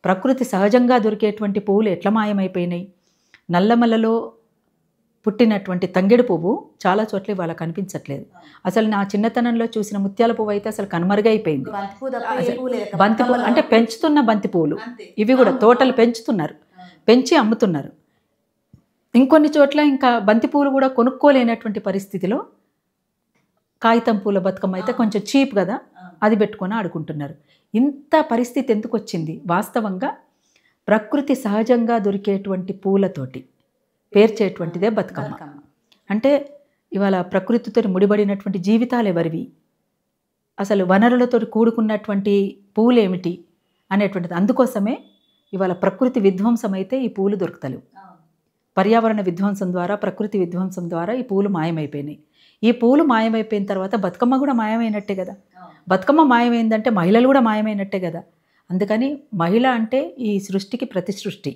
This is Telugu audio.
ప్రకృతి సహజంగా దొరికేటువంటి పువ్వులు ఎట్లా మాయమైపోయినాయి? నల్లమల్లలో పుట్టినటువంటి తంగెడు పువ్వు చాలా చోట్ల ఇవాళ కనిపించట్లేదు. అసలు నా చిన్నతనంలో చూసిన ముత్యాల పువ్వు అయితే అసలు కనుమరుగైపోయింది. బంతి పువ్వు అంటే పెంచుతున్న బంతి పువ్వులు ఇవి కూడా తోటలు పెంచుతున్నారు, పెంచి అమ్ముతున్నారు. ఇంకొన్ని చోట్ల ఇంకా బంతి పువ్వులు కూడా కొనుక్కోలేనటువంటి పరిస్థితిలో కాగితం పూల బతుకమ్మ అయితే కొంచెం చీప్ కదా, అది పెట్టుకొని ఆడుకుంటున్నారు. ఇంత పరిస్థితి ఎందుకు వచ్చింది? వాస్తవంగా ప్రకృతి సహజంగా దొరికేటువంటి పూలతోటి పేర్చేటువంటిదే బతుకమ్మ. అంటే ఇవాళ ప్రకృతితో ముడిపడినటువంటి జీవితాలు ఎవరివి, అసలు వనరులతో కూడుకున్నటువంటి పూలు ఏమిటి అనేటువంటిది. అందుకోసమే ఇవాళ ప్రకృతి విధ్వంసం అయితే ఈ పూలు దొరుకుతలేవు. పర్యావరణ విధ్వంసం ద్వారా, ప్రకృతి విధ్వంసం ద్వారా ఈ పూలు మాయమైపోయినాయి. ఈ పూలు మాయమైపోయిన తర్వాత బతుకమ్మ కూడా మాయమైనట్టే కదా. బతుకమ్మ మాయమైందంటే మహిళలు కూడా మాయమైనట్టే కదా. అందుకని మహిళ అంటే ఈ సృష్టికి ప్రతి సృష్టి.